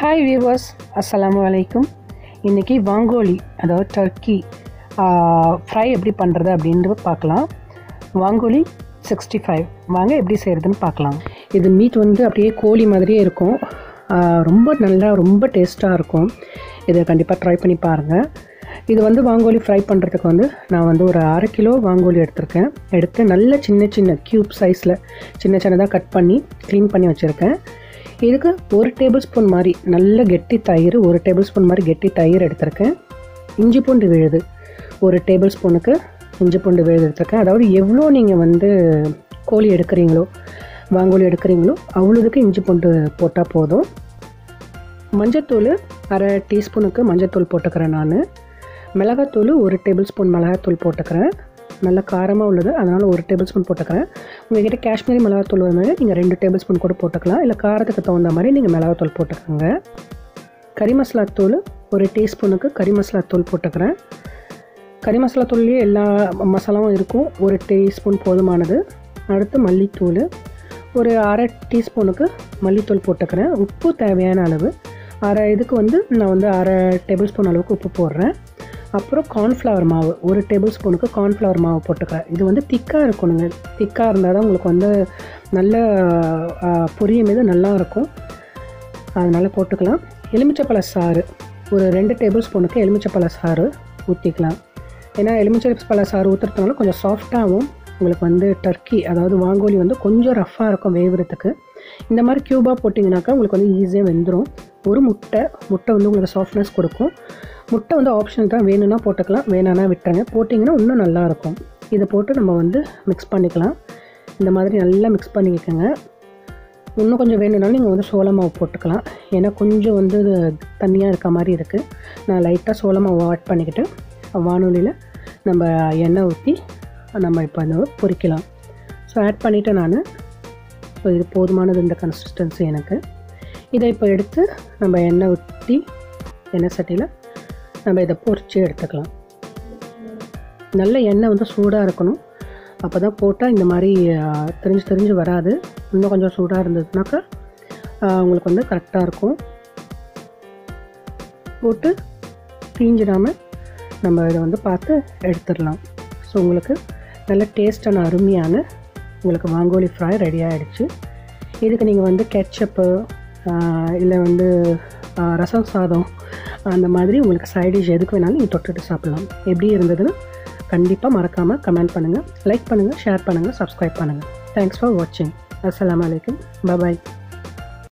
Hi viewers, அஸ்ஸலாமு அலைக்கும். இன்றைக்கி வாங்கோலி அதாவது டர்க்கி ஃப்ரை எப்படி பண்ணுறது அப்படின்ட்டு பார்க்கலாம். வாங்கோலி 65 வாங்க எப்படி செய்கிறதுன்னு பார்க்கலாம். இது மீட் வந்து அப்படியே கோழி மாதிரியே இருக்கும். ரொம்ப டேஸ்ட்டாக இருக்கும். இதை கண்டிப்பாக ட்ரை பண்ணி பாருங்கள். இது வந்து வாங்கோலி ஃப்ரை பண்ணுறதுக்கு வந்து நான் வந்து ஒரு 1/2 கிலோ வாங்கோலி எடுத்து நல்ல சின்ன க்யூப் சைஸில் சின்னதாக கட் பண்ணி க்ளீன் பண்ணி வச்சுருக்கேன். இதுக்கு 1 டேபிள் ஸ்பூன் மாதிரி நல்ல கெட்டி தயிர், 1 டேபிள் ஸ்பூன் மாதிரி கெட்டி தயிர் எடுத்திருக்கேன். இஞ்சி பூண்டு விழுது 1 டேபிள் ஸ்பூனுக்கு இஞ்சி பூண்டு விழுது எடுத்திருக்கேன். அதாவது எவ்வளோ நீங்கள் வந்து கோழி எடுக்கிறீங்களோ வாங்கோலி எடுக்கிறீங்களோ அவ்வளோதுக்கு இஞ்சி பூண்டு போட்டால் போதும். மஞ்சத்தூள் 1/2 டீஸ்பூனுக்கு மஞ்சத்தூள் போட்டுக்கிறேன். நான் மிளகாத்தூள் 1 டேபிள் ஸ்பூன் மிளகாத்தூள் போட்டுக்கிறேன். நல்ல காரமாக உள்ளது, அதனால் 1 டேபிள் ஸ்பூன் போட்டுக்கிறேன். உங்கள்கிட்ட காஷ்மீரி மிளகாத்தூள் வந்து நீங்கள் 2 டேபிள் ஸ்பூன் கூட போட்டுக்கலாம். இல்லை காரத்துக்கு தகுந்த மாதிரி நீங்கள் மிளகாத்தூள் போட்டுக்கோங்க. கறி மசாலாத்தூள் 1 டீஸ்பூனுக்கு கறி மசாலாத்தூள் போட்டுக்கிறேன். கறி மசாலாத்தூள்லேயே எல்லா மசாலாவும் இருக்கும், 1 டீஸ்பூன் போதுமானது. அடுத்து மல்லித்தூள் 1/2 டீஸ்பூனுக்கு மல்லித்தூள் போட்டுக்கிறேன். உப்பு தேவையான அளவு இதுக்கு வந்து நான் வந்து 1/2 டேபிள் ஸ்பூன் அளவுக்கு உப்பு போடுறேன். அப்புறம் கார்ன்ஃப்ளவர் மாவு 1 டேபிள் ஸ்பூனுக்கு கார்ன்ஃப்ளவர் மாவு போட்டுக்கிறேன். இது வந்து திக்காக இருக்கணுங்க. திக்காக இருந்தால் தான் உங்களுக்கு வந்து நல்ல பொரியும் மீது நல்லா இருக்கும், அதனால் போட்டுக்கலாம். எலுமிச்சப்பழ சாறு 2 டேபிள் ஸ்பூனுக்கு எலுமிச்சப்பழ சாறு ஊற்றிக்கலாம். ஏன்னா எலுமிச்சப்பழ சாறு ஊற்றுறதுனால கொஞ்சம் சாஃப்டாகவும் உங்களுக்கு வந்து டர்க்கி அதாவது வாங்கோலி வந்து கொஞ்சம் ரஃப்பாக இருக்கும் வேவுறதுக்கு. இந்த மாதிரி க்யூபாக போட்டிங்கனாக்கா உங்களுக்கு வந்து ஈஸியாக வெந்துடும். ஒரு முட்டை வந்து உங்களுக்கு சாஃப்ட்னஸ் கொடுக்கும். முட்டை வந்து ஆப்ஷனல் தான், வேணும்னா போட்டுக்கலாம், வேணான்னா விட்டுருங்க. போட்டிங்கன்னா இன்னும் நல்லாயிருக்கும். இதை போட்டு நம்ம வந்து மிக்ஸ் பண்ணிக்கலாம். இந்த மாதிரி நல்லா மிக்ஸ் பண்ணிக்கோங்க. இன்னும் கொஞ்சம் வேணும்னாலும் நீங்கள் வந்து சோள மாவு போட்டுக்கலாம். ஏன்னா கொஞ்சம் வந்து தண்ணியாக இருக்க மாதிரி இருக்குது. நான் லைட்டாக சோள மாவு ஆட் பண்ணிக்கிட்டு வானொலியில் நம்ம எண்ணெய் ஊற்றி நம்ம இப்போ வந்து பொரிக்கலாம். ஸோ ஆட் பண்ணிவிட்டு நான் ஸோ இது போதுமானது இந்த கன்சிஸ்டன்சி எனக்கு. இதை இப்போ எடுத்து நம்ம எண்ணெய் ஊற்றி எண்ணெய் சட்டியில் நம்ம இதை பொரித்து எடுத்துக்கலாம். நல்ல எண்ணெய் வந்து சூடாக இருக்கணும், அப்போ தான் போட்டால் இந்த மாதிரி தெரிஞ்சு வராது. இன்னும் கொஞ்சம் சூடாக இருந்ததுனாக்கா உங்களுக்கு வந்து கரெக்டாக இருக்கும். போட்டு தீஞ்சிடாமல் நம்ம இதை வந்து பார்த்து எடுத்துடலாம். ஸோ உங்களுக்கு நல்ல டேஸ்டான அருமையான உங்களுக்கு வாங்கோலி ஃப்ரை ரெடி ஆகிடுச்சு. இதுக்கு நீங்கள் வந்து கெட்சப்பு இல்லை வந்து ரசம் சாதம் அந்த மாதிரி உங்களுக்கு சைட் டிஷ் எதுக்கு வேணாலும் நீங்கள் தொட்டுட்டு சாப்பிட்லாம். எப்படி இருந்ததுன்னு கண்டிப்பாக மறக்காமல் கமெண்ட் பண்ணுங்கள், லைக் பண்ணுங்கள், ஷேர் பண்ணுங்கள், சப்ஸ்கிரைப் பண்ணுங்கள். தேங்க்ஸ் ஃபார் வாட்சிங். அஸ்ஸலாமு அலைக்கும். பாய்.